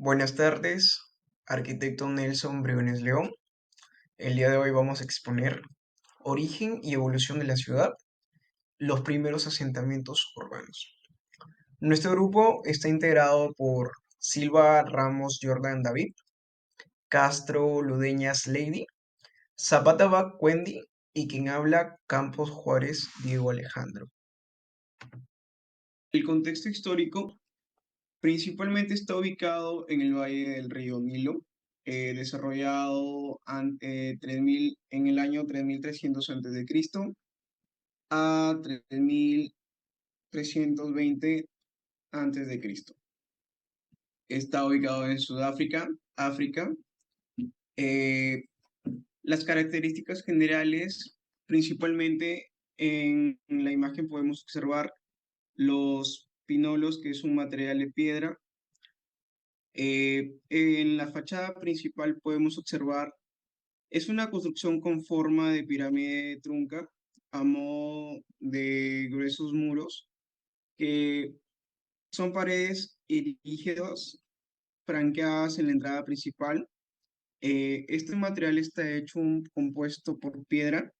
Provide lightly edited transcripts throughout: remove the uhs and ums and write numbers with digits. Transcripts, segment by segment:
Buenas tardes, arquitecto Nelson Briones León. El día de hoy vamos a exponer origen y evolución de la ciudad, los primeros asentamientos urbanos. Nuestro grupo está integrado por Silva Ramos Jordan David, Castro Ludeñas Lady, Zapata Bac Wendy y quien habla Campos Juárez Diego Alejandro. El contexto histórico principalmente está ubicado en el valle del río Nilo, desarrollado 3000 en el año 3300 a.C. a 3320 a.C. Está ubicado en Sudáfrica, África. Eh, las características generales, principalmente en la imagen podemos observar los pinolos, que es un material de piedra. En la fachada principal podemos observar, es una construcción con forma de pirámide trunca a modo de gruesos muros, que son paredes rígidas, franqueadas en la entrada principal. Este material está hecho compuesto por piedra,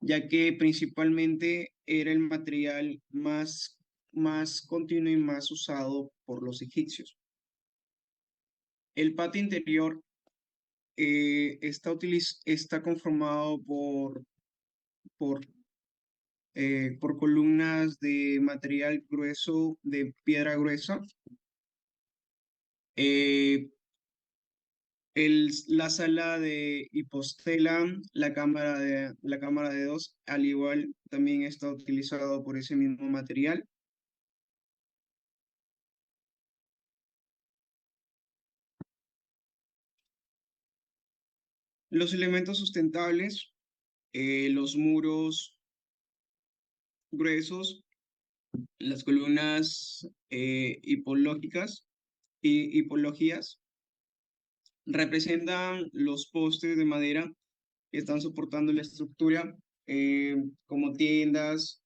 ya que principalmente era el material más continuo y más usado por los egipcios. El patio interior está conformado por, por columnas de material grueso, de piedra gruesa. Eh, la sala de hipostela, la cámara de dos, al igual también está utilizado por ese mismo material. Los elementos sustentables, los muros gruesos, las columnas hipológicas, representan los postes de madera que están soportando la estructura, como tiendas,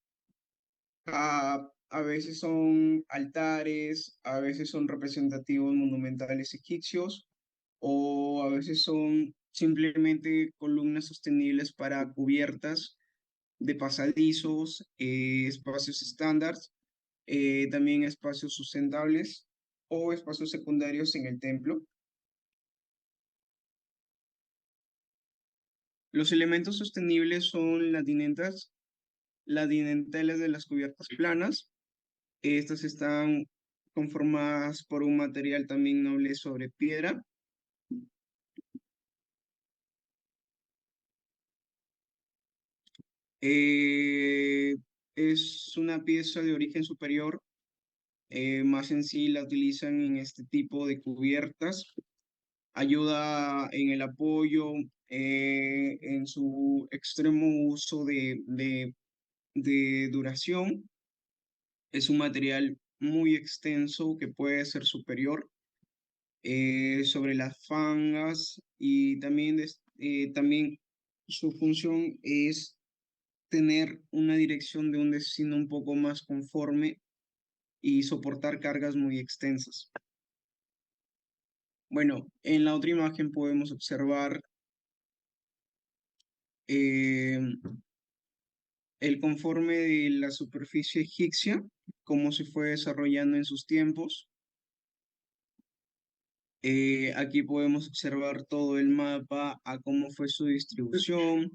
a veces son altares, a veces son representativos monumentales egipcios, o a veces son simplemente columnas sostenibles para cubiertas de pasadizos, espacios estándar, también espacios sustentables o espacios secundarios en el templo. Los elementos sostenibles son las dintelas de las cubiertas planas. Estas están conformadas por un material también noble sobre piedra. Eh, es una pieza de origen superior, más en sí la utilizan en este tipo de cubiertas. Ayuda en el apoyo, en su extremo uso de duración. Es un material muy extenso que puede ser superior sobre las fangas, y también su función es tener una dirección de un destino un poco más conforme y soportar cargas muy extensas. Bueno, en la otra imagen podemos observar eh, el conforme de la superficie egipcia, cómo se fue desarrollando en sus tiempos. Aquí podemos observar todo el mapa, a cómo fue su distribución,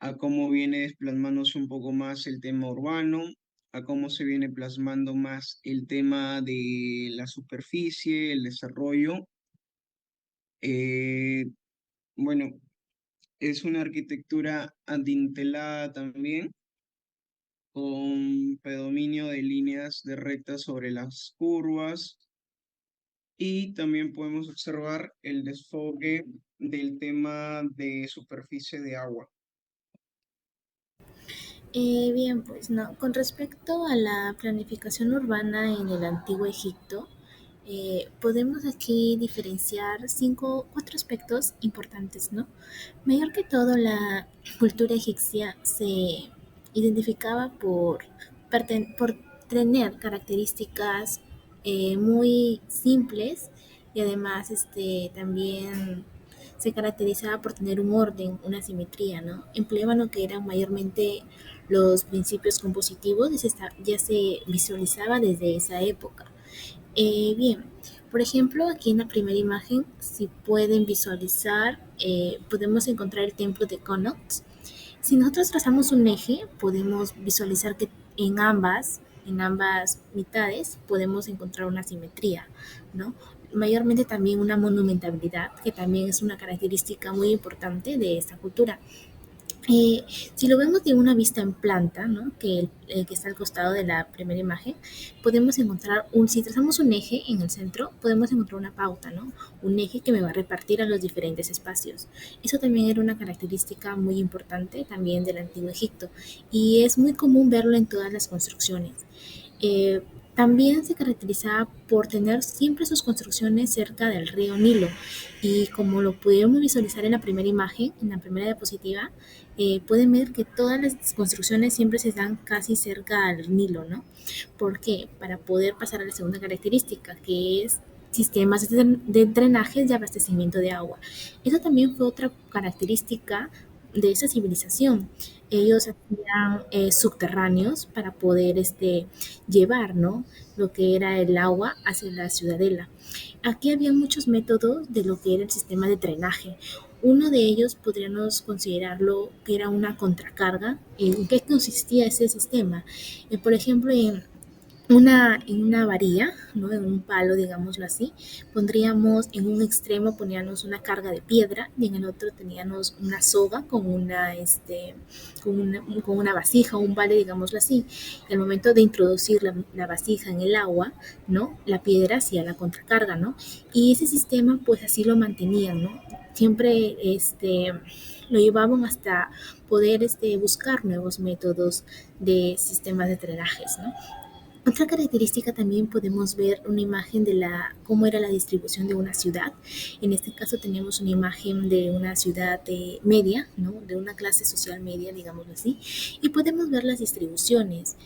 a cómo viene desplasmándose un poco más el tema urbano, a cómo se viene plasmando más el tema de la superficie, el desarrollo. Eh, bueno, es una arquitectura adintelada también, con predominio de líneas de rectas sobre las curvas, y también podemos observar el desfogue del tema de superficie de agua. Bien, pues no. Con respecto a la planificación urbana en el antiguo Egipto, podemos aquí diferenciar cuatro aspectos importantes, ¿no? Mayor que todo, la cultura egipcia se identificaba por tener características muy simples y además también se caracterizaba por tener un orden, una simetría, ¿no? Empleaban lo que eran mayormente los principios compositivos, ya se visualizaba desde esa época. Bien, por ejemplo, aquí en la primera imagen, si pueden visualizar, podemos encontrar el templo de Connaught. Si nosotros trazamos un eje, podemos visualizar que en ambas mitades, podemos encontrar una simetría, ¿no? Mayormente también una monumentabilidad, que también es una característica muy importante de esta cultura. Eh, si lo vemos de una vista en planta, ¿no? El que está al costado de la primera imagen, podemos encontrar si trazamos un eje en el centro, podemos encontrar una pauta, ¿no? Un eje que me va a repartir a los diferentes espacios. Eso también era una característica muy importante también del Antiguo Egipto y es muy común verlo en todas las construcciones. Eh, También se caracterizaba por tener siempre sus construcciones cerca del río Nilo y como lo pudimos visualizar en la primera imagen, en la primera diapositiva, pueden ver que todas las construcciones siempre se dan casi cerca al Nilo, ¿no? ¿Por qué? Para poder pasar a la segunda característica, que es sistemas de drenaje y abastecimiento de agua. Eso también fue otra característica de esa civilización. Ellos hacían subterráneos para poder llevar, ¿no? Lo que era el agua hacia la ciudadela. Aquí había muchos métodos de lo que era el sistema de drenaje. Uno de ellos podríamos considerarlo que era una contracarga. ¿En qué consistía ese sistema? Por ejemplo, en una varilla, ¿no? En un palo, digámoslo así, pondríamos en un extremo poníamos una carga de piedra y en el otro teníamos una soga con una vasija, un vale, digámoslo así. Y al momento de introducir la vasija en el agua, ¿no? La piedra hacía la contracarga, ¿no? Y ese sistema, pues así lo mantenían, ¿no? Siempre lo llevaban hasta poder buscar nuevos métodos de sistemas de drenajes, ¿no? Otra característica también podemos ver una imagen de cómo era la distribución de una ciudad. En este caso tenemos una imagen de una ciudad media, ¿no? De una clase social media, digámoslo así, y podemos ver las distribuciones.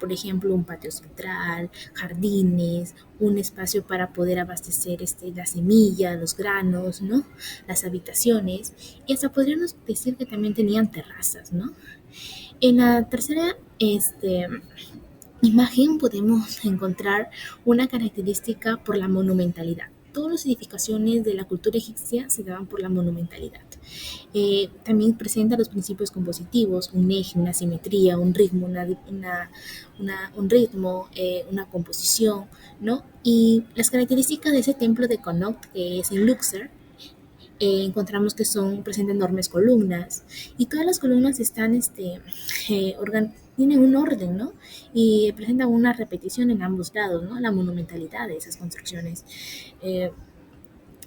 Por ejemplo, un patio central, jardines, un espacio para poder abastecer la semilla, los granos, ¿no? Las habitaciones, y hasta podríamos decir que también tenían terrazas, ¿no? En la tercera, imagen podemos encontrar una característica por la monumentalidad. Todas las edificaciones de la cultura egipcia se daban por la monumentalidad. También presenta los principios compositivos, un eje, una simetría, un ritmo, una composición, ¿no? Y las características de ese templo de Connaught, que es en Luxor, encontramos que presentan enormes columnas y todas las columnas tienen un orden, ¿no? Y presentan una repetición en ambos lados, ¿no? La monumentalidad de esas construcciones. Eh,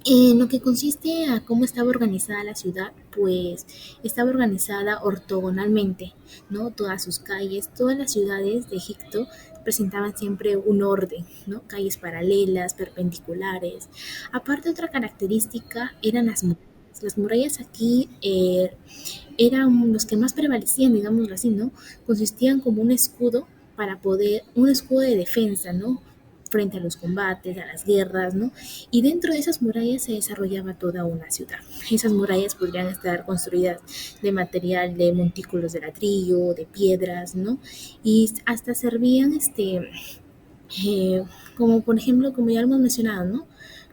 en lo que consiste a cómo estaba organizada la ciudad, pues estaba organizada ortogonalmente, ¿no? Todas sus calles, todas las ciudades de Egipto presentaban siempre un orden, ¿no? Calles paralelas, perpendiculares. Aparte, otra característica eran las murallas. Las murallas aquí eran los que más prevalecían, digámoslo así, ¿no? Consistían como un escudo de defensa, ¿no? Frente a los combates, a las guerras, ¿no? Y dentro de esas murallas se desarrollaba toda una ciudad. Esas murallas podrían estar construidas de material de montículos de ladrillo, de piedras, ¿no? Y hasta servían, como por ejemplo, como ya hemos mencionado, ¿no?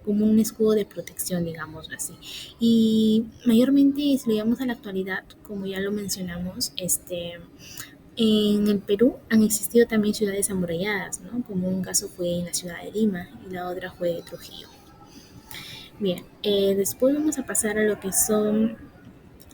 Como un escudo de protección, digamos así. Y mayormente, si lo llevamos a la actualidad, como ya lo mencionamos, en el Perú han existido también ciudades amuralladas, ¿no? Como un caso fue en la ciudad de Lima y la otra fue de Trujillo. Bien, después vamos a pasar a lo que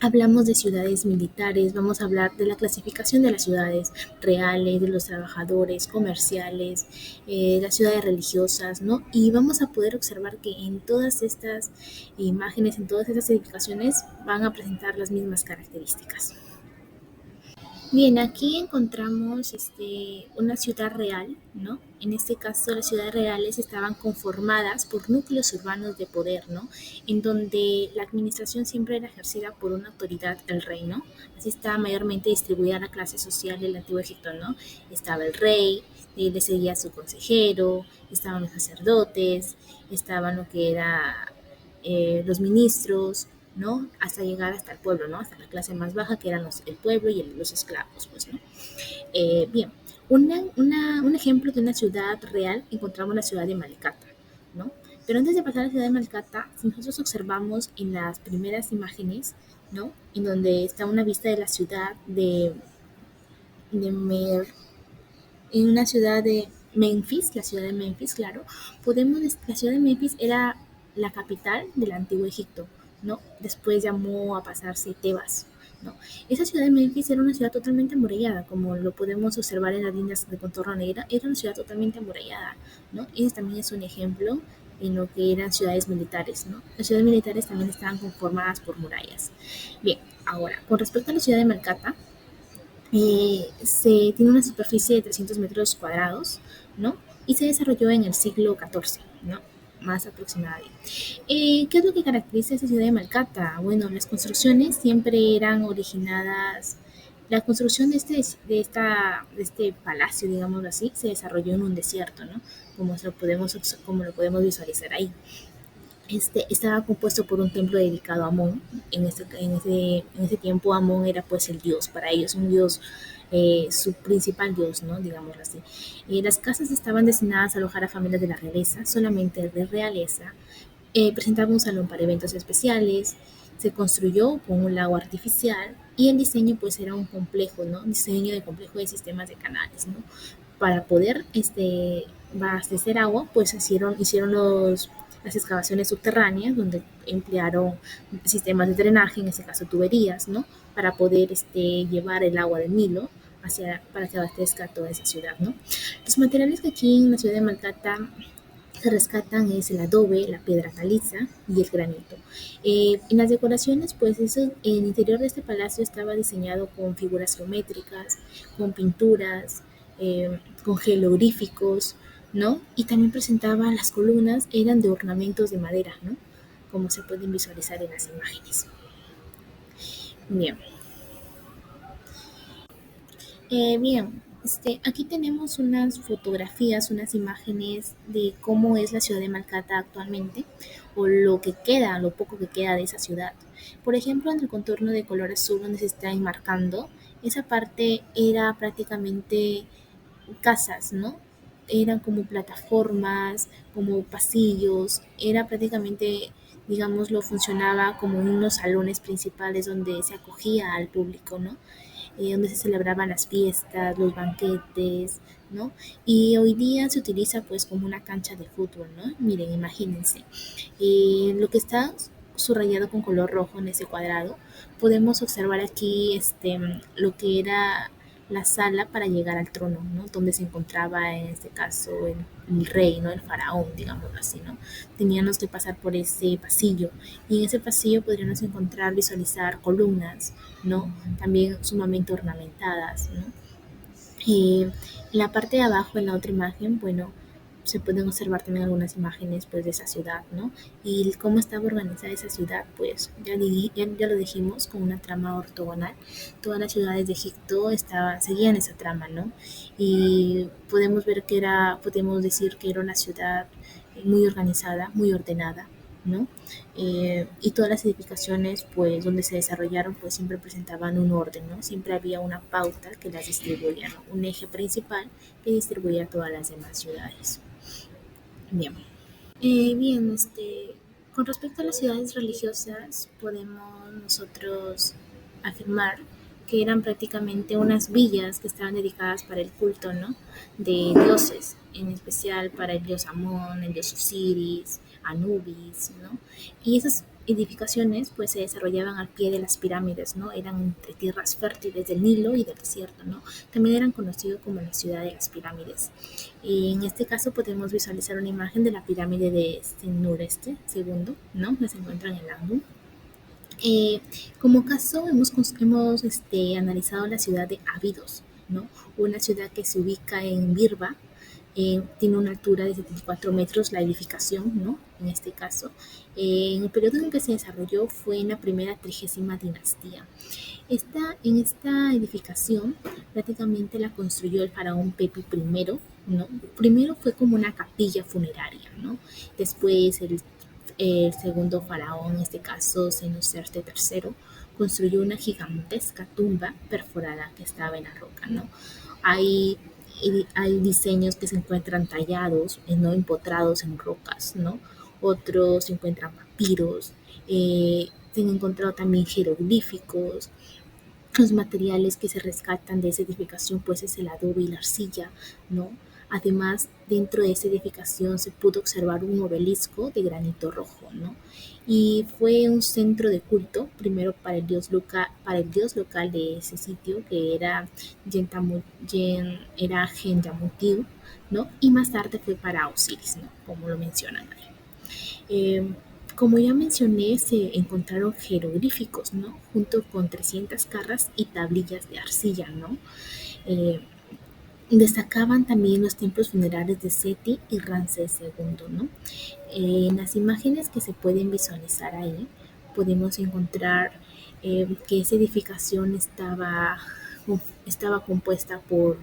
hablamos de ciudades militares, vamos a hablar de la clasificación de las ciudades reales, de los trabajadores, comerciales, las ciudades religiosas, ¿no? Y vamos a poder observar que en todas estas imágenes, en todas estas edificaciones, van a presentar las mismas características. Bien, aquí encontramos una ciudad real, ¿no? En este caso, las ciudades reales estaban conformadas por núcleos urbanos de poder, ¿no? En donde la administración siempre era ejercida por una autoridad, el rey, ¿no? Así estaba mayormente distribuida la clase social del antiguo Egipto, ¿no? Estaba el rey, Le seguía su consejero, estaban los sacerdotes, estaban lo que era los ministros, ¿no? Hasta llegar hasta el pueblo, ¿no? Hasta la clase más baja, que eran el pueblo y los esclavos, pues, ¿no? Bien, un ejemplo de una ciudad real encontramos la ciudad de Malcata, ¿no? Pero antes de pasar a la ciudad de Malcata, si nosotros observamos en las primeras imágenes, ¿no? En donde está una vista de la ciudad de Mer, en una ciudad de Memphis, la ciudad de Memphis, claro, la ciudad de Memphis era la capital del antiguo Egipto, ¿no? Después llamó a pasarse Tebas, ¿no? Esa ciudad de Memphis era una ciudad totalmente amurallada, como lo podemos observar en las líneas de contorno negra, era una ciudad totalmente amurallada, ¿no? Ese también es un ejemplo en lo que eran ciudades militares, ¿no? Las ciudades militares también estaban conformadas por murallas. Bien, ahora, con respecto a la ciudad de Malcata, tiene una superficie de 300 metros cuadrados, ¿no? Y se desarrolló en el siglo XIV, ¿no? Más aproximadamente. ¿Qué es lo que caracteriza a esta ciudad de Malcata? Bueno, las construcciones siempre eran originadas. La construcción de este palacio, digamos así, se desarrolló en un desierto, ¿no? Como lo podemos visualizar ahí. Estaba compuesto por un templo dedicado a Amón. En ese tiempo Amón era pues el dios, para ellos un dios, su principal dios, ¿no? Digámoslo así. Las casas estaban destinadas a alojar a familias de la realeza, solamente de realeza. Presentaba un salón para eventos especiales, se construyó con un lago artificial y el diseño pues era un complejo, ¿no? Un diseño de complejo de sistemas de canales, ¿no? Para poder abastecer agua, pues hicieron las excavaciones subterráneas, donde emplearon sistemas de drenaje, en este caso tuberías, ¿no? Para poder llevar el agua del Nilo para que abastezca toda esa ciudad, ¿no? Los materiales que aquí en la ciudad de Malcata se rescatan es el adobe, la piedra caliza y el granito. En las decoraciones, pues el interior de este palacio estaba diseñado con figuras geométricas, con pinturas, con jeroglíficos, ¿no? Y también presentaba las columnas, eran de ornamentos de madera, ¿no? Como se pueden visualizar en las imágenes. Bien. Bien, aquí tenemos unas fotografías, unas imágenes de cómo es la ciudad de Malcata actualmente, o lo que queda, lo poco que queda de esa ciudad. Por ejemplo, en el contorno de color azul donde se está enmarcando, esa parte era prácticamente casas, ¿no? Eran como plataformas, como pasillos, era prácticamente, digámoslo, funcionaba como unos salones principales donde se acogía al público, ¿no? Donde se celebraban las fiestas, los banquetes, ¿no? Y hoy día se utiliza pues como una cancha de fútbol, ¿no? Miren, imagínense. Lo que está subrayado con color rojo en ese cuadrado, podemos observar aquí lo que era la sala para llegar al trono, ¿no? Donde se encontraba en este caso el rey, ¿no? El faraón, digámoslo así, ¿no? Teníamos que pasar por ese pasillo y en ese pasillo podríamos encontrar, visualizar columnas, ¿no? También sumamente ornamentadas, ¿no? En la parte de abajo, en la otra imagen, bueno, se pueden observar también algunas imágenes pues de esa ciudad, ¿no? Y cómo estaba organizada esa ciudad, pues ya lo dijimos, con una trama ortogonal. Todas las ciudades de Egipto seguían esa trama, ¿no? Y podemos decir que era una ciudad muy organizada, muy ordenada, ¿no? Y todas las edificaciones, pues, donde se desarrollaron, pues, siempre presentaban un orden, ¿no? Siempre había una pauta que las distribuía, ¿no? Un eje principal que distribuía a todas las demás ciudades. Bien. Bien, con respecto a las ciudades religiosas, podemos nosotros afirmar que eran prácticamente unas villas que estaban dedicadas para el culto, ¿no? De dioses, en especial para el dios Amón, el dios Osiris, Anubis, ¿no? Y esas edificaciones pues se desarrollaban al pie de las pirámides, ¿no? Eran entre tierras fértiles del Nilo y del desierto, ¿no? También eran conocidos como la ciudad de las pirámides. Y en este caso podemos visualizar una imagen de la pirámide de Senusret II, ¿no? Que se encuentra en el Amu. Como caso hemos analizado la ciudad de Abidos, ¿no? Una ciudad que se ubica en Birba, Tiene una altura de 74 metros la edificación, ¿no? En este caso. En el periodo en que se desarrolló fue en la primera 30ª dinastía. En esta edificación prácticamente la construyó el faraón Pepi I, ¿no? Primero fue como una capilla funeraria, ¿no? Después el segundo faraón, en este caso Senuserte III, construyó una gigantesca tumba perforada que estaba en la roca, ¿no? Hay, hay diseños que se encuentran tallados, ¿no? Empotrados en rocas, ¿no? Otros se encuentran papiros, se han encontrado también jeroglíficos. Los materiales que se rescatan de esa edificación pues es el adobe y la arcilla, ¿no? Además, dentro de esa edificación se pudo observar un obelisco de granito rojo, ¿no? Y fue un centro de culto, primero para el dios local de ese sitio, que era era Genyamutiu, ¿no? Y más tarde fue para Osiris, ¿no? Como lo mencionan ahí. Eh, como ya mencioné, se encontraron jeroglíficos, ¿no? Junto con 300 carras y tablillas de arcilla, ¿no? Eh, Destacaban también los templos funerarios de Seti y Ramsés II, ¿no? En las imágenes que se pueden visualizar ahí, podemos encontrar que esa edificación estaba compuesta por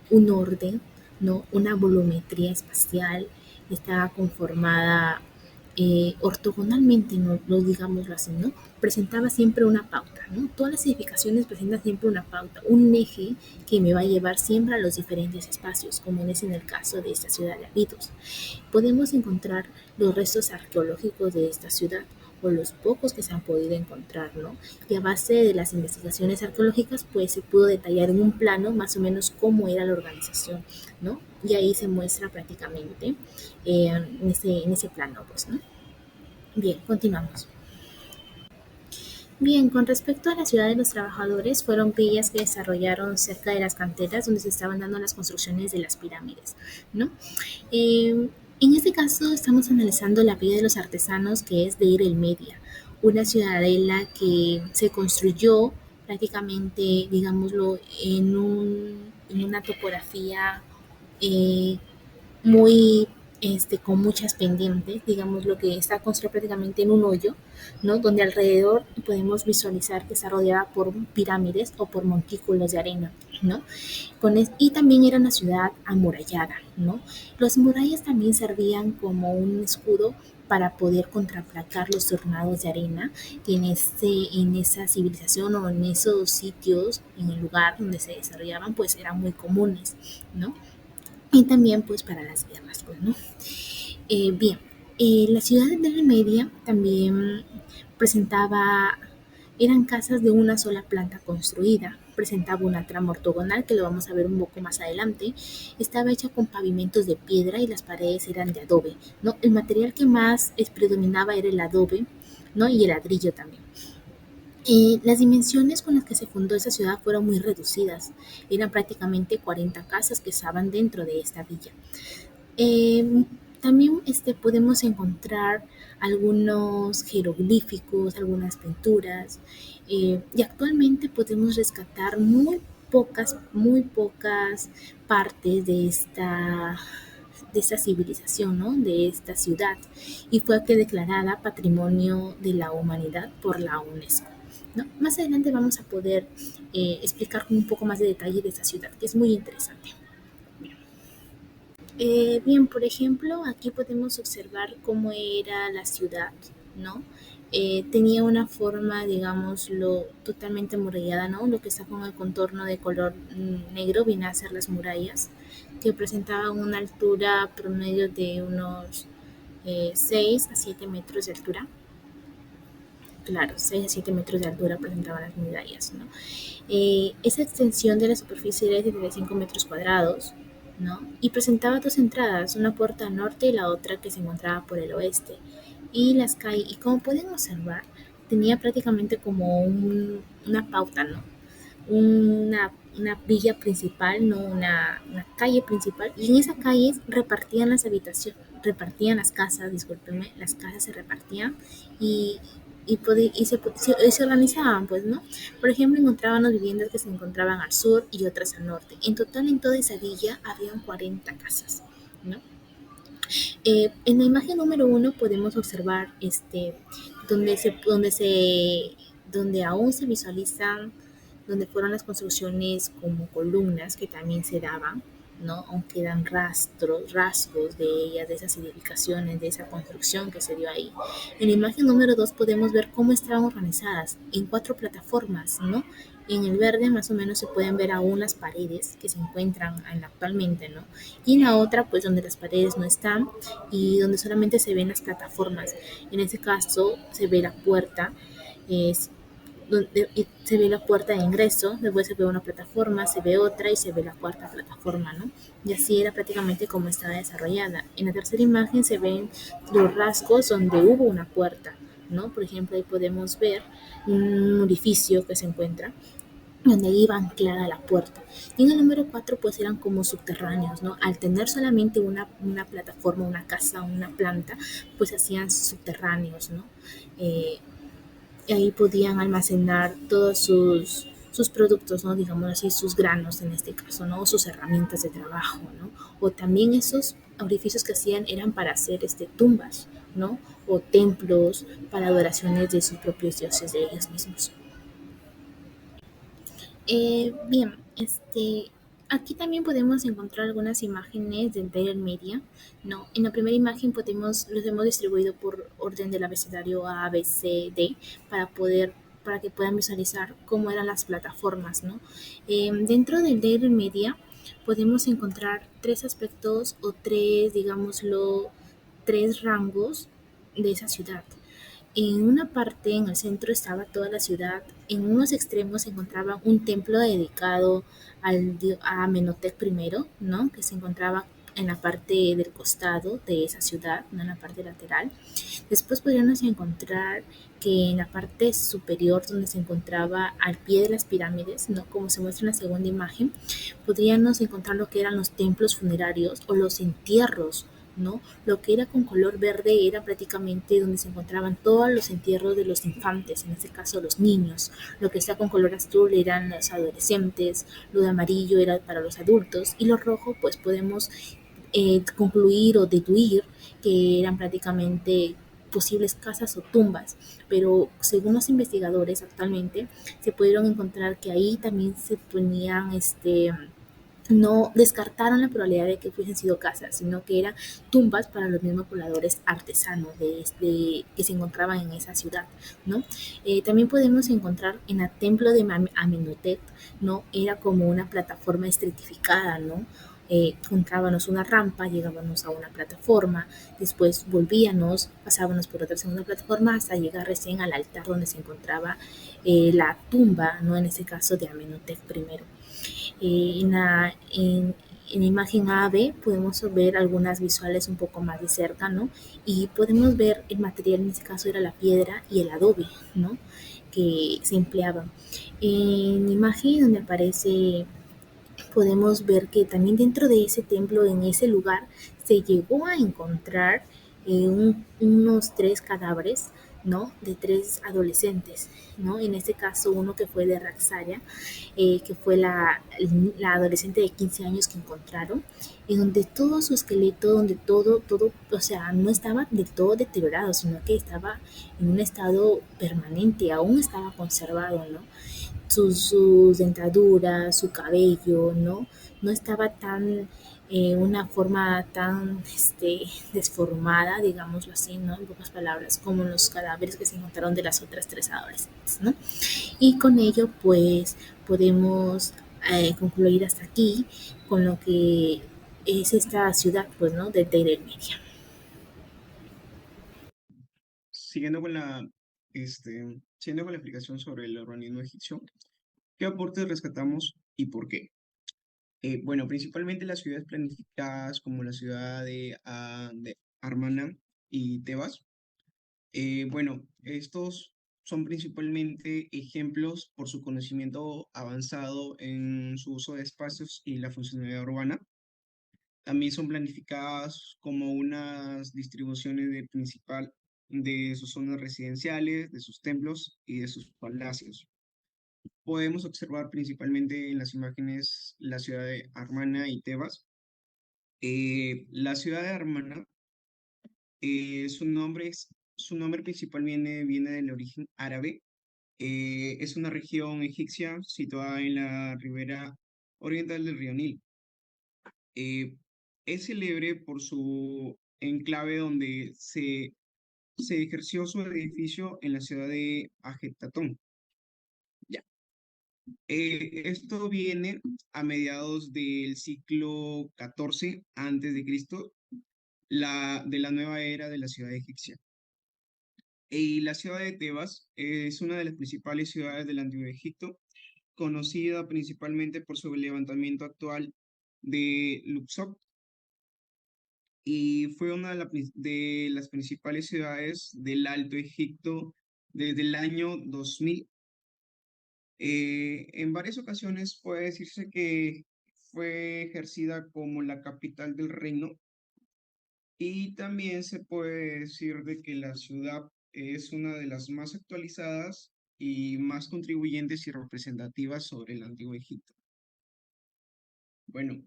un orden, ¿no? Una volumetría espacial, estaba conformada ortogonalmente, no digámoslo así, ¿no? Presentaba siempre una pauta, ¿no? Todas las edificaciones presentan siempre una pauta, un eje que me va a llevar siempre a los diferentes espacios, como es en el caso de esta ciudad de Abidos. Podemos encontrar los restos arqueológicos de esta ciudad o los pocos que se han podido encontrar, ¿no? Y a base de las investigaciones arqueológicas, pues se pudo detallar en un plano más o menos cómo era la organización, ¿no? Y ahí se muestra prácticamente en ese plano, pues, ¿no? Bien, continuamos. Bien, con respecto a la ciudad de los trabajadores, fueron villas que desarrollaron cerca de las canteras donde se estaban dando las construcciones de las pirámides, ¿no? En este caso estamos analizando la vida de los artesanos, que es de Ir el Media, una ciudadela que se construyó prácticamente, digámoslo, en una topografía eh, muy con muchas pendientes, digamos lo que está construido prácticamente en un hoyo, ¿no? Donde alrededor podemos visualizar que está rodeada por pirámides o por montículos de arena, ¿no? Y también era una ciudad amurallada, ¿no? Las murallas también servían como un escudo para poder contraplacar los tornados de arena que en esa civilización o en esos sitios, en el lugar donde se desarrollaban, pues eran muy comunes, ¿no? Y también pues para las guerras, pues, ¿no? Bien, la ciudad de la Media también presentaba, eran casas de una sola planta construida, presentaba una trama ortogonal, que lo vamos a ver un poco más adelante, estaba hecha con pavimentos de piedra y las paredes eran de adobe, ¿no? El material que más predominaba era el adobe, ¿no? Y el ladrillo también. Las dimensiones con las que se fundó esa ciudad fueron muy reducidas, eran prácticamente 40 casas que estaban dentro de esta villa. Eh, También podemos encontrar algunos jeroglíficos, algunas pinturas, y actualmente podemos rescatar muy pocas partes de esta civilización, ¿no? De esta ciudad, y fue declarada Patrimonio de la Humanidad por la UNESCO, ¿no? Más adelante vamos a poder explicar con un poco más de detalle de esta ciudad, que es muy interesante. Bien, por ejemplo, aquí podemos observar cómo era la ciudad, ¿no? Tenía una forma, digámoslo, totalmente amurallada, ¿no? Lo que está con el contorno de color negro viene a ser las murallas, que presentaban una altura promedio de unos 6 a 7 metros de altura. Claro, 6 a 7 metros de altura presentaban las murallas, ¿no? Esa extensión de la superficie era de 75 metros cuadrados, ¿no? Y presentaba dos entradas, una puerta al norte y la otra que se encontraba por el oeste. Y las calles, y como pueden observar, tenía prácticamente como una pauta, ¿no? Una villa principal, ¿no? Una calle principal, y en esa calle repartían las casas, discúlpenme, las casas se repartían y se organizaban, pues, ¿no? Por ejemplo, encontraban las viviendas que se encontraban al sur y otras al norte. En total, en toda esa villa habían 40 casas, ¿no? En la imagen número uno podemos observar donde aún se visualizan, donde fueron las construcciones como columnas que también se daban, ¿no? Aún quedan rasgos de ellas, de esas edificaciones, de esa construcción que se dio ahí. En la imagen número 2 podemos ver cómo estaban organizadas en 4 plataformas, ¿no? En el verde más o menos se pueden ver aún las paredes que se encuentran actualmente, ¿no? Y en la otra, pues donde las paredes no están y donde solamente se ven las plataformas. En ese caso se ve la puerta, es se ve la puerta de ingreso, después se ve una plataforma, se ve otra y se ve la cuarta plataforma, ¿no? Y así era prácticamente como estaba desarrollada. En la tercera imagen se ven los rasgos donde hubo una puerta, ¿no? Por ejemplo, ahí podemos ver un orificio que se encuentra donde iba anclada la puerta. Y en el número 4 pues eran como subterráneos, ¿no? Al tener solamente una plataforma, una casa, una planta, pues hacían subterráneos, ¿no? Eh, y ahí podían almacenar todos sus productos, ¿no? Digamos así, sus granos en este caso, ¿no? O sus herramientas de trabajo, ¿no? O también esos orificios que hacían eran para hacer tumbas, ¿no? O templos para adoraciones de sus propios dioses, de ellos mismos. Bien, aquí también podemos encontrar algunas imágenes del Bayer Media, ¿no? En la primera imagen los hemos distribuido por orden del abecedario A, B, C, D, para que puedan visualizar cómo eran las plataformas, ¿no? Dentro del Bayer Media podemos encontrar 3 aspectos o digámoslo, 3 rangos de esa ciudad. En una parte, en el centro, estaba toda la ciudad. En unos extremos se encontraba un templo dedicado a Amenhotep I, ¿no? Que se encontraba en la parte del costado de esa ciudad, no en la parte lateral. Después podríamos encontrar que en la parte superior, donde se encontraba al pie de las pirámides, ¿no? Como se muestra en la segunda imagen, podríamos encontrar lo que eran los templos funerarios o los entierros, ¿no? Lo que era con color verde era prácticamente donde se encontraban todos los entierros de los infantes, en este caso los niños. Lo que está con color azul eran los adolescentes, lo de amarillo era para los adultos y lo rojo pues podemos concluir o deduir que eran prácticamente posibles casas o tumbas, pero según los investigadores actualmente se pudieron encontrar que ahí también se ponían no descartaron la probabilidad de que fuesen sido casas, sino que eran tumbas para los mismos pobladores artesanos que se encontraban en esa ciudad, ¿no? También podemos encontrar en el templo de Amenhotep, ¿no? Era como una plataforma estratificada, ¿no? Encontrábamos una rampa, llegábamos a una plataforma, después volvíamos, pasábamos por otra segunda plataforma hasta llegar recién al altar donde se encontraba la tumba, ¿no? En este caso de Amenhotep I. En la imagen A, B podemos ver algunas visuales un poco más de cerca, ¿no? Y podemos ver el material, en este caso era la piedra y el adobe, ¿no? Que se empleaban. En la imagen donde aparece podemos ver que también dentro de ese templo, en ese lugar, se llegó a encontrar unos 3 cadáveres, ¿no? De 3 adolescentes, ¿no? En este caso, uno que fue de Raxaria, que fue la adolescente de 15 años que encontraron, en donde todo su esqueleto, donde todo, o sea, no estaba del todo deteriorado, sino que estaba en un estado permanente, aún estaba conservado, ¿no? Sus dentaduras, su cabello, ¿no? No estaba una forma tan desformada, digámoslo así, ¿no? En pocas palabras, como los cadáveres que se encontraron de las otras 3 adolescentes, ¿no? Y con ello, pues, podemos concluir hasta aquí con lo que es esta ciudad, pues, ¿no? De Table Media. Siguiendo con siguiendo con la explicación sobre el urbanismo egipcio, ¿qué aportes rescatamos y por qué? Bueno, principalmente las ciudades planificadas como la ciudad de Armana y Tebas. Bueno, estos son principalmente ejemplos por su conocimiento avanzado en su uso de espacios y la funcionalidad urbana. También son planificadas como unas distribuciones de principal de sus zonas residenciales, de sus templos y de sus palacios. Podemos observar principalmente en las imágenes la ciudad de Amarna y Tebas. La ciudad de Amarna, su nombre principal viene del origen árabe. Es una región egipcia situada en la ribera oriental del río Nilo. Eh, es célebre por su enclave donde se ejerció su edificio en la ciudad de Ajetatón. Ya. Esto viene a mediados del siglo XIV antes de Cristo, de la nueva era de la ciudad egipcia. Y la ciudad de Tebas es una de las principales ciudades del Antiguo Egipto, conocida principalmente por su levantamiento actual de Luxor, y fue una de las principales ciudades del Alto Egipto desde el año 2000. En varias ocasiones puede decirse que fue ejercida como la capital del reino, y también se puede decir de que la ciudad es una de las más actualizadas y más contribuyentes y representativas sobre el Antiguo Egipto. Bueno,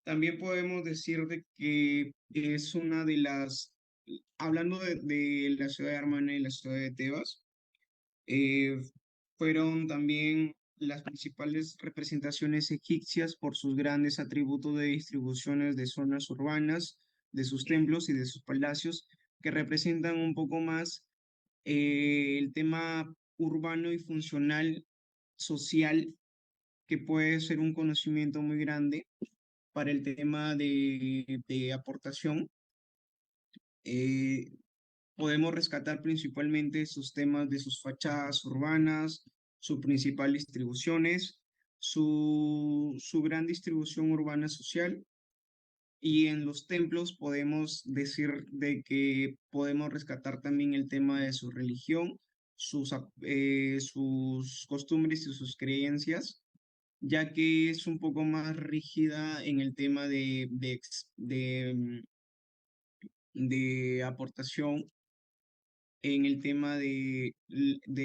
también podemos decir de que es una de las, hablando de la ciudad de Amarna y la ciudad de Tebas, eh, fueron también las principales representaciones egipcias por sus grandes atributos de distribuciones de zonas urbanas, de sus templos y de sus palacios, que representan un poco más el tema urbano y funcional social, que puede ser un conocimiento muy grande para el tema de aportación. Eh, Podemos rescatar principalmente sus temas de sus fachadas urbanas, sus principales distribuciones, su gran distribución urbana social, y en los templos podemos decir de que podemos rescatar también el tema de su religión, sus costumbres y sus creencias, ya que es un poco más rígida en el tema de aportación en el tema de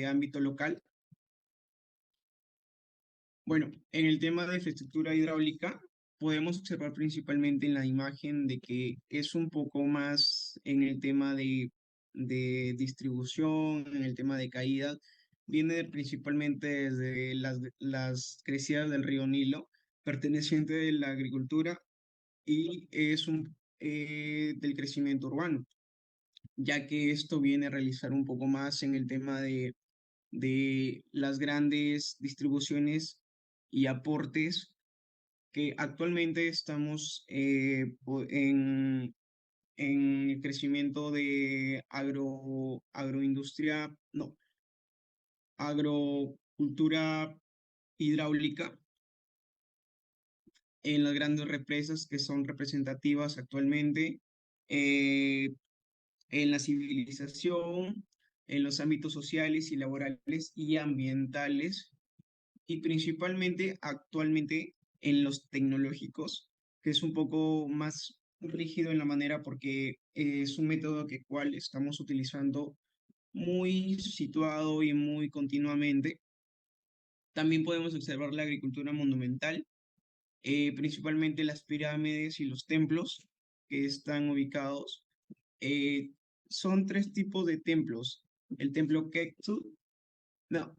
ámbito local. Bueno, en el tema de infraestructura hidráulica, podemos observar principalmente en la imagen de que es un poco más en el tema de distribución, en el tema de caída, viene principalmente desde las crecidas del río Nilo, perteneciente de la agricultura, y es del crecimiento urbano, ya que esto viene a realizar un poco más en el tema de las grandes distribuciones y aportes que actualmente estamos en el crecimiento de agroindustria, no, agrocultura hidráulica en las grandes represas que son representativas actualmente, eh, en la civilización, en los ámbitos sociales y laborales y ambientales, y principalmente actualmente en los tecnológicos, que es un poco más rígido en la manera porque es un método que cual estamos utilizando muy situado y muy continuamente. También podemos observar la agricultura monumental, principalmente las pirámides y los templos que están ubicados. Eh, Son tres tipos de templos. El templo Khetsu, no,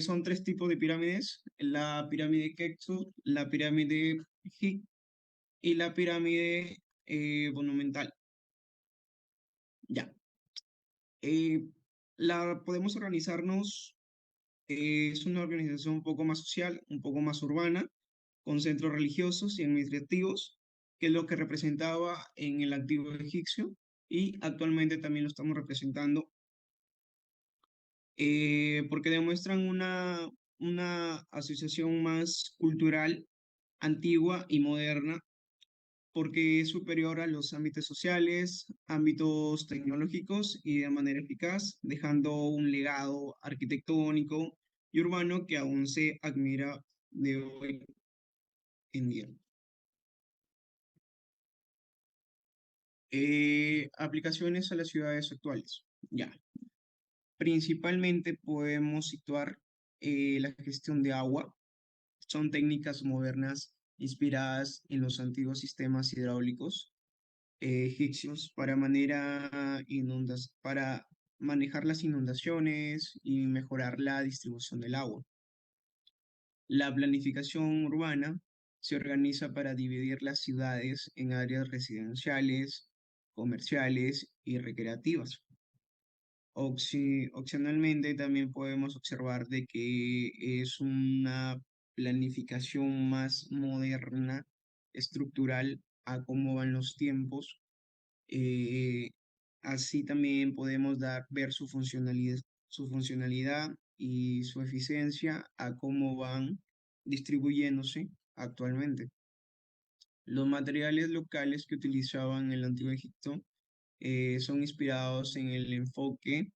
son tres tipos de pirámides: la pirámide Khetsu, la pirámide Hik y la pirámide monumental. Ya. Eh, Podemos organizarnos, es una organización un poco más social, un poco más urbana, con centros religiosos y administrativos, que es lo que representaba en el antiguo egipcio, y actualmente también lo estamos representando, porque demuestran una asociación más cultural, antigua y moderna, porque es superior a los ámbitos sociales, ámbitos tecnológicos, y de manera eficaz, dejando un legado arquitectónico y urbano que aún se admira de hoy en día. Aplicaciones a las ciudades actuales. Ya. Principalmente podemos situar la gestión de agua. Son técnicas modernas inspiradas en los antiguos sistemas hidráulicos egipcios para manejar las inundaciones y mejorar la distribución del agua. La planificación urbana se organiza para dividir las ciudades en áreas residenciales, comerciales y recreativas. Opcionalmente también podemos observar de que es una planificación más moderna, estructural, a cómo van los tiempos. Eh, Así también podemos ver su funcionalidad y su eficiencia a cómo van distribuyéndose actualmente. Los materiales locales que utilizaban en el Antiguo Egipto son inspirados en el enfoque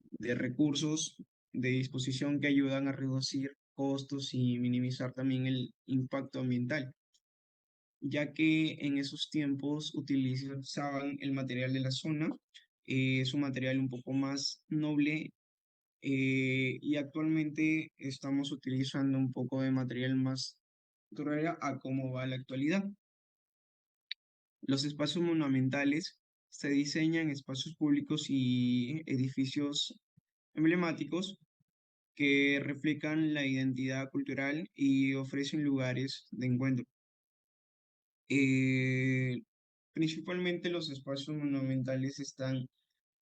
de recursos de disposición que ayudan a reducir costos y minimizar también el impacto ambiental, ya que en esos tiempos utilizaban el material de la zona, es un material un poco más noble, y actualmente estamos utilizando un poco de material más duro a cómo va la actualidad. Los espacios monumentales se diseñan espacios públicos y edificios emblemáticos que reflejan la identidad cultural y ofrecen lugares de encuentro. Eh, Principalmente los espacios monumentales están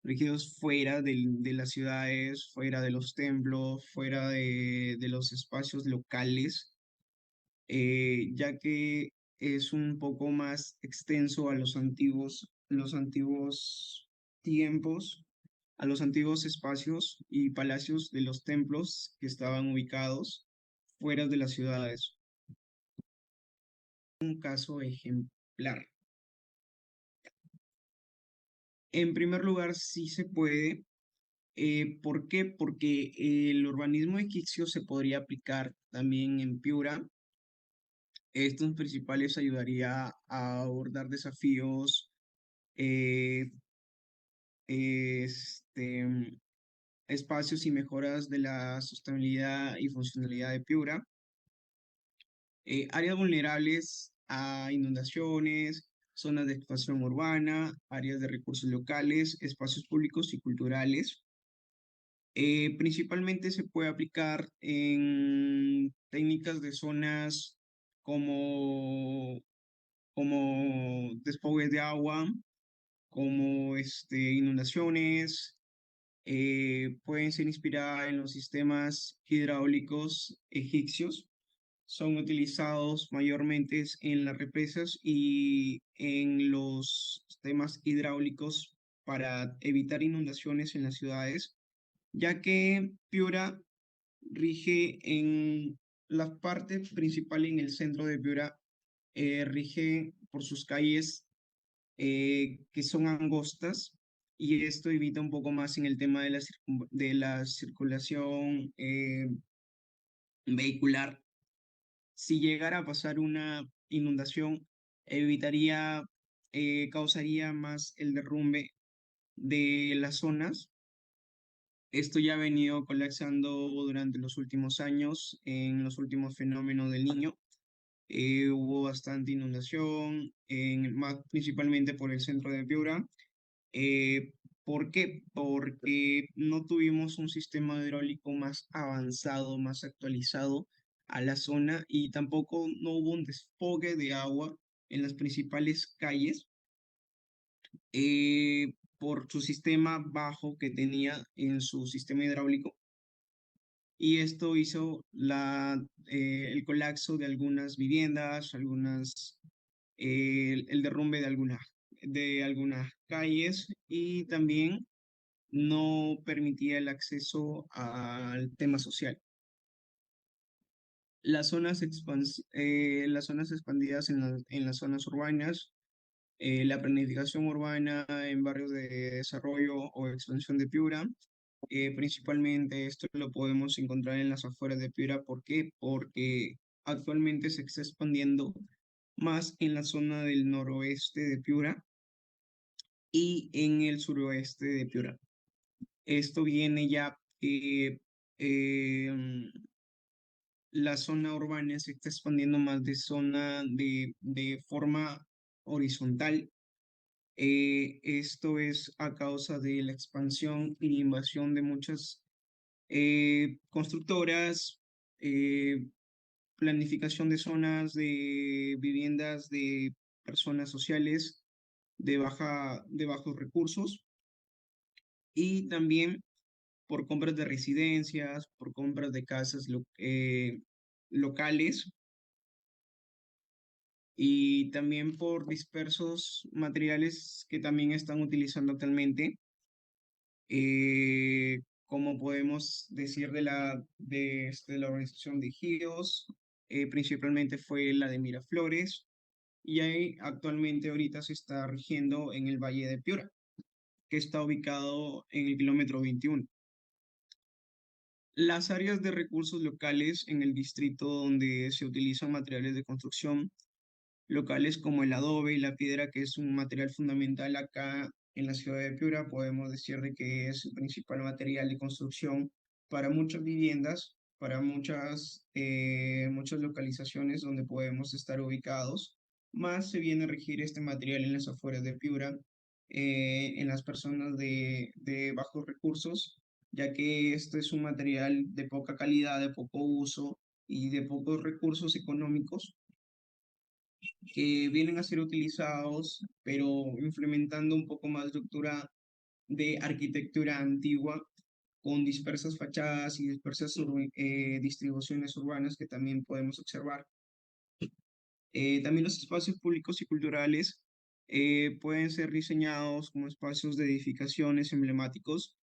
rígidos fuera de las ciudades, fuera de los templos, fuera de los espacios locales, ya que es un poco más extenso a los antiguos tiempos, a los antiguos espacios y palacios de los templos que estaban ubicados fuera de las ciudades. Un caso ejemplar. En primer lugar, sí se puede. ¿Por qué? Porque el urbanismo egipcio se podría aplicar también en Piura. Estos principales ayudaría a abordar desafíos, eh, este, espacios y mejoras de la sostenibilidad y funcionalidad de Piura. Áreas vulnerables a inundaciones, zonas de expansión urbana, áreas de recursos locales, espacios públicos y culturales. Principalmente se puede aplicar en técnicas de zonas como, como desfogues de agua, como inundaciones. Pueden ser inspiradas en los sistemas hidráulicos egipcios. Son utilizados mayormente en las represas y en los sistemas hidráulicos para evitar inundaciones en las ciudades, ya que Piura rige en la parte principal, en el centro de Piura, rige por sus calles que son angostas, y esto evita un poco más en el tema de de la circulación vehicular. Si llegara a pasar una inundación, evitaría, causaría más el derrumbe de las zonas. Esto ya ha venido colapsando durante los últimos años, en los últimos fenómenos del Niño. Hubo bastante inundación, principalmente por el centro de Piura. Eh, ¿Por qué? Porque no tuvimos un sistema hidráulico más avanzado, más actualizado a la zona, y tampoco no hubo un desfogue de agua en las principales calles, por su sistema bajo que tenía en su sistema hidráulico, y esto hizo el colapso de algunas viviendas, el derrumbe de algunas calles, y también no permitía el acceso al tema social. Las zonas expandidas en las zonas urbanas, la planificación urbana en barrios de desarrollo o expansión de Piura. Principalmente esto lo podemos encontrar en las afueras de Piura. ¿Por qué? Porque actualmente se está expandiendo más en la zona del noroeste de Piura, y en el suroeste de Piura. Esto viene ya, em, la zona urbana se está expandiendo más de forma horizontal. Esto es a causa de la expansión y invasión de muchas constructoras, eh, planificación de zonas de viviendas de personas sociales de bajos recursos y también por compras de residencias, por compras de casas locales y también por dispersos materiales que también están utilizando actualmente, como podemos decir de la organización de GIOS, principalmente fue la de Miraflores, y ahí actualmente ahorita se está rigiendo en el Valle de Piura, que está ubicado en el kilómetro 21. Las áreas de recursos locales en el distrito donde se utilizan materiales de construcción locales como el adobe y la piedra, que es un material fundamental acá en la ciudad de Piura, podemos decir de que es el principal material de construcción para muchas viviendas, para muchas localizaciones donde podemos estar ubicados. Más se viene a regir este material en las afueras de Piura, en las personas de bajos recursos, ya que este es un material de poca calidad, de poco uso y de pocos recursos económicos que vienen a ser utilizados, pero implementando un poco más de estructura de arquitectura antigua, con dispersas fachadas y dispersas distribuciones urbanas que también podemos observar. También los espacios públicos y culturales pueden ser diseñados como espacios de edificaciones emblemáticos.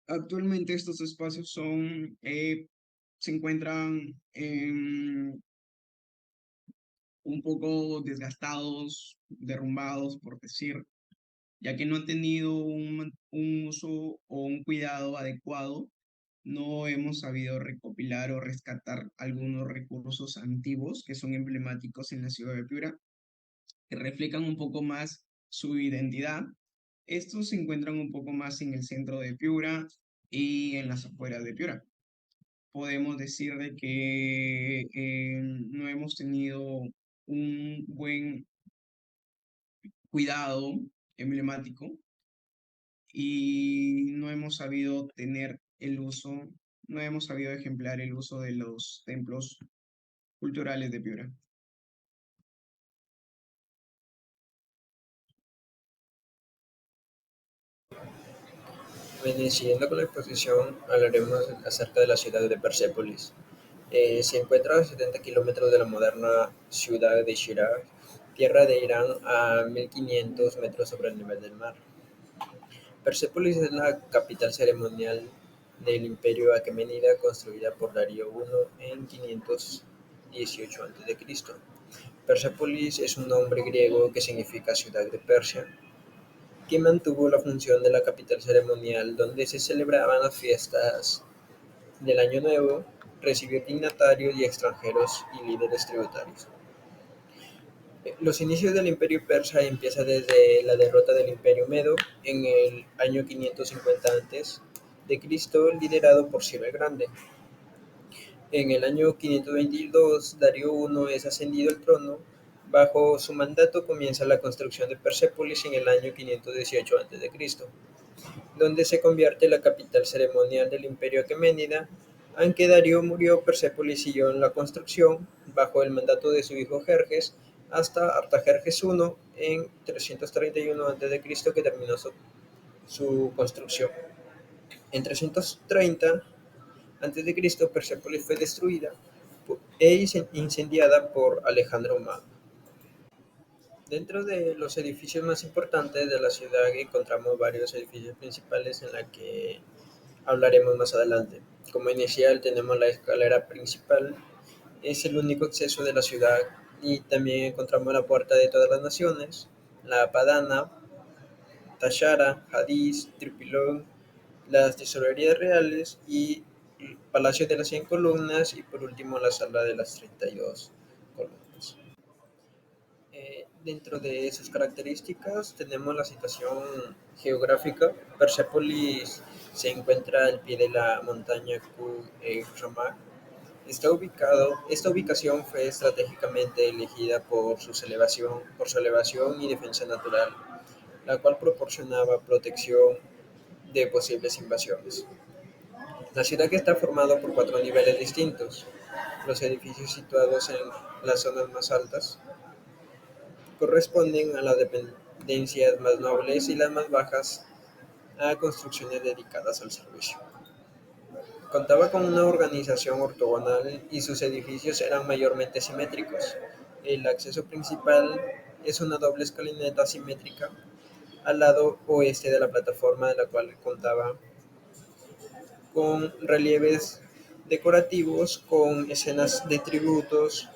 Actualmente estos espacios se encuentran un poco desgastados, derrumbados, por decir, ya que no han tenido un uso o un cuidado adecuado. No hemos sabido recopilar o rescatar algunos recursos antiguos que son emblemáticos en la ciudad de Piura, que reflejan un poco más su identidad. Estos se encuentran un poco más en el centro de Piura y en las afueras de Piura. Podemos decir de que no hemos tenido un buen cuidado emblemático y no hemos sabido no hemos sabido ejemplar el uso de los templos culturales de Piura. Bueno, y siguiendo con la exposición, hablaremos acerca de la ciudad de Persépolis. Se encuentra a 70 kilómetros de la moderna ciudad de Shiraz, tierra de Irán, a 1500 metros sobre el nivel del mar. Persépolis es la capital ceremonial del imperio aquemenida construida por Darío I en 518 a.C. Persépolis es un nombre griego que significa ciudad de Persia, que mantuvo la función de la capital ceremonial donde se celebraban las fiestas del Año Nuevo, recibió dignatarios y extranjeros y líderes tributarios. Los inicios del imperio persa empiezan desde la derrota del imperio medo en el año 550 a.C., liderado por Ciro el Grande. En el año 522, Darío I es ascendido al trono. Bajo su mandato comienza la construcción de Persépolis en el año 518 a.C., donde se convierte en la capital ceremonial del imperio aqueménida. Aunque Darío murió, Persépolis siguió en la construcción bajo el mandato de su hijo Jerjes hasta Artajerjes I en 331 a.C., que terminó su construcción. En 330 a.C., Persépolis fue destruida e incendiada por Alejandro Magno. Dentro de los edificios más importantes de la ciudad encontramos varios edificios principales en la que hablaremos más adelante. Como inicial tenemos la escalera principal, es el único acceso de la ciudad, y también encontramos la Puerta de todas las Naciones, la Padana, Tashara, Hadiz, Tripilón, las tesorerías reales y el Palacio de las 100 columnas, y por último la Sala de las 32 columnas. Dentro de sus características tenemos la situación geográfica. Persépolis se encuentra al pie de la montaña Ramak. Esta ubicación fue estratégicamente elegida por su elevación y defensa natural, la cual proporcionaba protección de posibles invasiones. La ciudad está formada por cuatro niveles distintos. Los edificios situados en las zonas más altas corresponden a las dependencias más nobles y las más bajas a construcciones dedicadas al servicio. Contaba con una organización ortogonal y sus edificios eran mayormente simétricos. El acceso principal es una doble escalinata simétrica al lado oeste de la plataforma, de la cual contaba con relieves decorativos con escenas de tributos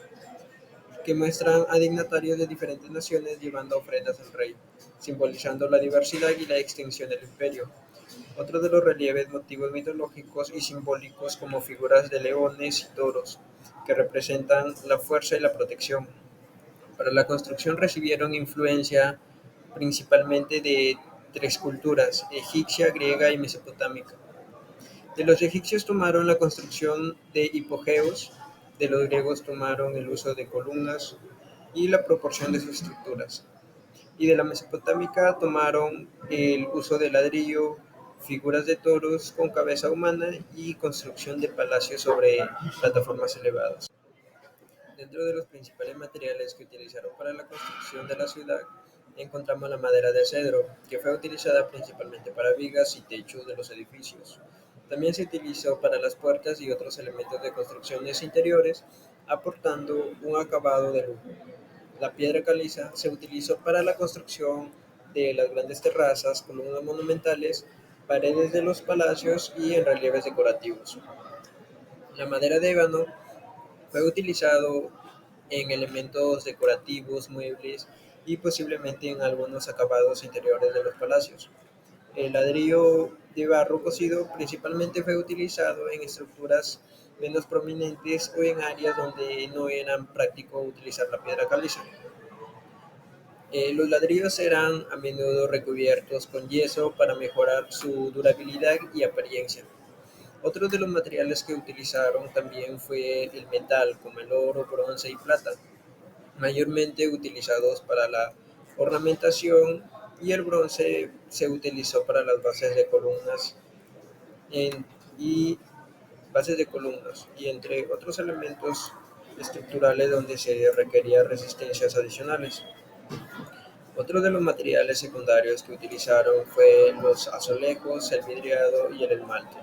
que muestran a dignatarios de diferentes naciones llevando ofrendas al rey, simbolizando la diversidad y la extensión del imperio. Otro de los relieves motivos mitológicos y simbólicos como figuras de leones y toros, que representan la fuerza y la protección. Para la construcción recibieron influencia principalmente de tres culturas: egipcia, griega y mesopotámica. De los egipcios tomaron la construcción de hipogeos, de los griegos tomaron el uso de columnas y la proporción de sus estructuras, y de la mesopotámica tomaron el uso de ladrillo, figuras de toros con cabeza humana y construcción de palacios sobre plataformas elevadas. Dentro de los principales materiales que utilizaron para la construcción de la ciudad encontramos la madera de cedro, que fue utilizada principalmente para vigas y techos de los edificios. También se utilizó para las puertas y otros elementos de construcciones interiores, aportando un acabado de lujo. La piedra caliza se utilizó para la construcción de las grandes terrazas, columnas monumentales, paredes de los palacios y en relieves decorativos. La madera de ébano fue utilizado en elementos decorativos, muebles y posiblemente en algunos acabados interiores de los palacios. El ladrillo de barro cocido principalmente fue utilizado en estructuras menos prominentes o en áreas donde no era práctico utilizar la piedra caliza. Los ladrillos eran a menudo recubiertos con yeso para mejorar su durabilidad y apariencia. Otro de los materiales que utilizaron también fue el metal, como el oro, bronce y plata, mayormente utilizados para la ornamentación, y el bronce se utilizó para las bases de columnas en- y y entre otros elementos estructurales donde se requería resistencias adicionales. Otro de los materiales secundarios que utilizaron fue los azulejos, el vidriado y el esmalte.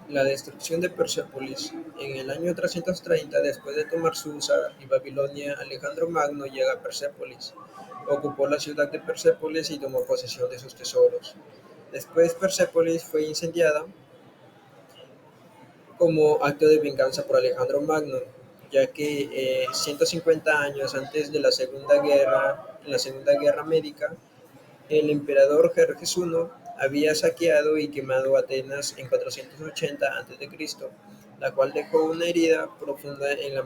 La destrucción de Persépolis. En el año 330 después de tomar Susa y Babilonia, Alejandro Magno llega a Persépolis, ocupó la ciudad de Persépolis y tomó posesión de sus tesoros. Después Persépolis fue incendiada como acto de venganza por Alejandro Magno, ya que 150 años antes de en la Segunda Guerra Médica, el emperador Jerjes I había saqueado y quemado Atenas en 480 a.C., la cual dejó una herida profunda en la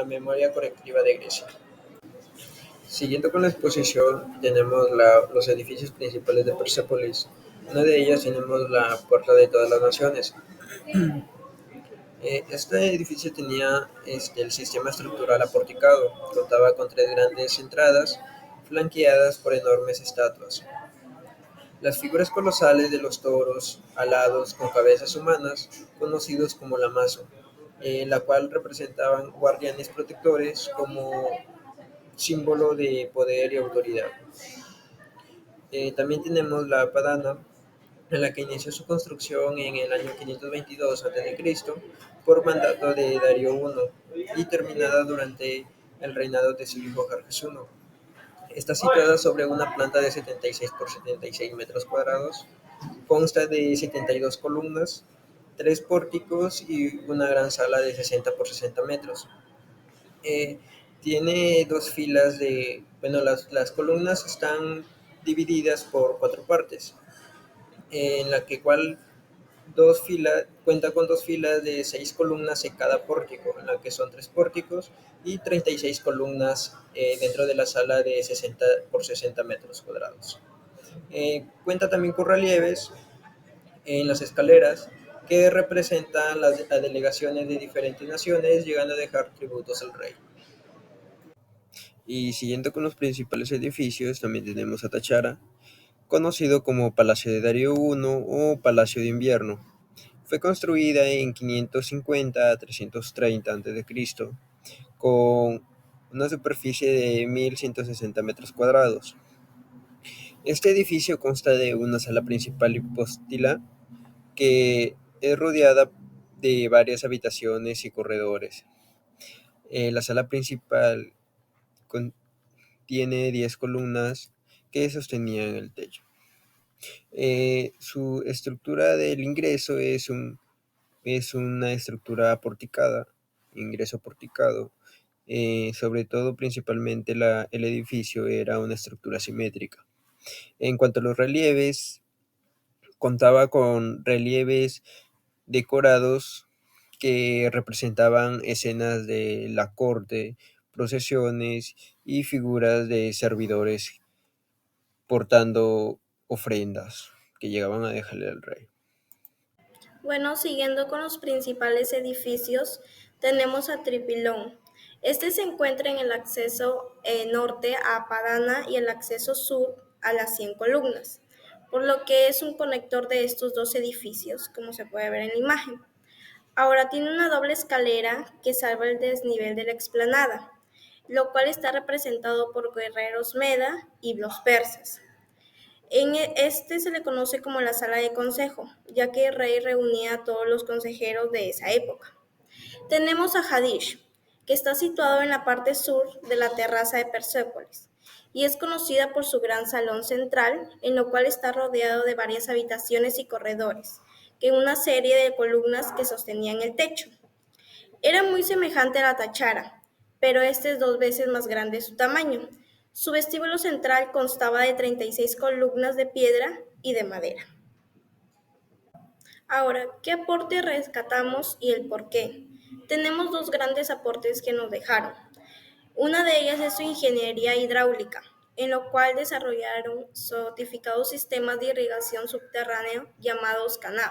memoria colectiva de Grecia. Siguiendo con la exposición, tenemos los edificios principales de Persépolis. Una de ellas tenemos la Puerta de todas las Naciones. Este edificio tenía el sistema estructural aporticado, contaba con tres grandes entradas flanqueadas por enormes estatuas. Las figuras colosales de los toros alados con cabezas humanas, conocidos como la mazo, la cual representaban guardianes protectores como símbolo de poder y autoridad. También tenemos la Padana, en la que inició su construcción en el año 522 a.C. por mandato de Darío I y terminada durante el reinado de su hijo Jerjes I. Está situada sobre una planta de 76 por 76 metros cuadrados. Consta de 72 columnas, tres pórticos y una gran sala de 60 por 60 metros. Eh, Tiene dos filas bueno, las columnas están divididas por cuatro partes, en la que cual Cuenta con dos filas de 6 columnas en cada pórtico, en la que son 3 pórticos y 36 columnas dentro de la sala de 60 por 60 metros cuadrados. Cuenta también con relieves en las escaleras que representan a delegaciones de diferentes naciones llegando a dejar tributos al rey. Y siguiendo con los principales edificios, también tenemos a Tachara, conocido como Palacio de Darío I o Palacio de Invierno. Fue construida en 550 a 330 a.C., con una superficie de 1.160 metros cuadrados. Este edificio consta de una sala principal hipóstila que es rodeada de varias habitaciones y corredores. La sala principal tiene 10 columnas que sostenían el techo. Su estructura del ingreso es una estructura porticada, ingreso porticado. Sobre todo, principalmente, el edificio era una estructura simétrica. En cuanto a los relieves, contaba con relieves decorados que representaban escenas de la corte, procesiones y figuras de servidores portando ofrendas que llegaban a dejarle al rey. Bueno, siguiendo con los principales edificios, tenemos a Tripilón. Este se encuentra en el acceso norte a Padana y el acceso sur a las 100 columnas, por lo que es un conector de estos dos edificios, como se puede ver en la imagen. Ahora tiene una doble escalera que salva el desnivel de la explanada, lo cual está representado por guerreros Meda y los persas. En este se le conoce como la sala de consejo, ya que el rey reunía a todos los consejeros de esa época. Tenemos a Hadish, que está situado en la parte sur de la terraza de Persépolis, y es conocida por su gran salón central, en lo cual está rodeado de varias habitaciones y corredores, que una serie de columnas que sostenían el techo. Era muy semejante a la Tachara, pero este es 2 veces más grande su tamaño. Su vestíbulo central constaba de 36 columnas de piedra y de madera. Ahora, ¿qué aporte rescatamos y el por qué? Tenemos 2 grandes aportes que nos dejaron. Una de ellas es su ingeniería hidráulica, en lo cual desarrollaron sofisticados sistemas de irrigación subterráneo llamados canal.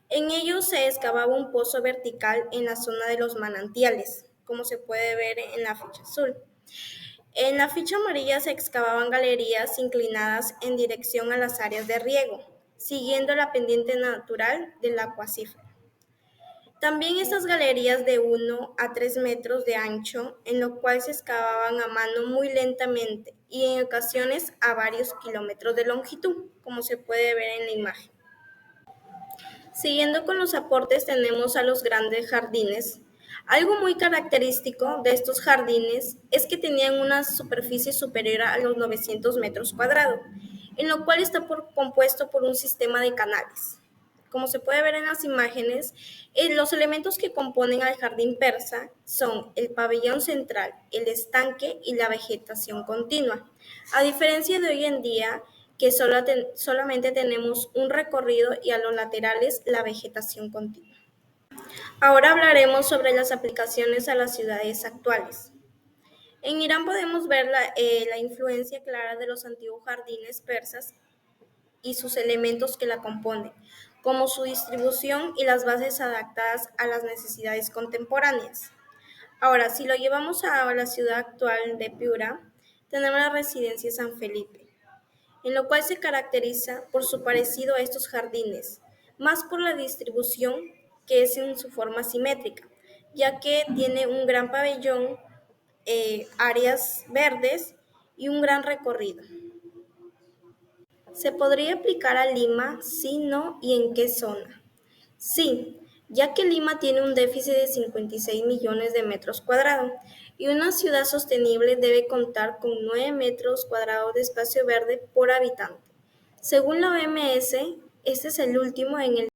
En ellos se excavaba un pozo vertical en la zona de los manantiales, como se puede ver en la ficha azul. En la ficha amarilla se excavaban galerías inclinadas en dirección a las áreas de riego, siguiendo la pendiente natural del acuífero. También estas galerías de 1 a 3 metros de ancho, en lo cual se excavaban a mano muy lentamente y en ocasiones a varios kilómetros de longitud, como se puede ver en la imagen. Siguiendo con los aportes tenemos a los grandes jardines. Algo muy característico de estos jardines es que tenían una superficie superior a los 900 metros cuadrados, en lo cual está compuesto por un sistema de canales. Como se puede ver en las imágenes, los elementos que componen al jardín persa son el pabellón central, el estanque y la vegetación continua. A diferencia de hoy en día, que solamente tenemos un recorrido y a los laterales la vegetación continua. Ahora hablaremos sobre las aplicaciones a las ciudades actuales. En Irán podemos ver la influencia clara de los antiguos jardines persas y sus elementos que la componen, como su distribución y las bases adaptadas a las necesidades contemporáneas. Ahora, si lo llevamos a la ciudad actual de Piura, tenemos la residencia San Felipe, en lo cual se caracteriza por su parecido a estos jardines, más por la distribución que es en su forma simétrica, ya que tiene un gran pabellón, áreas verdes y un gran recorrido. ¿Se podría aplicar a Lima? Sí, no, ¿y en qué zona? Sí, ya que Lima tiene un déficit de 56 millones de metros cuadrados y una ciudad sostenible debe contar con 9 metros cuadrados de espacio verde por habitante. Según la OMS, este es el último en el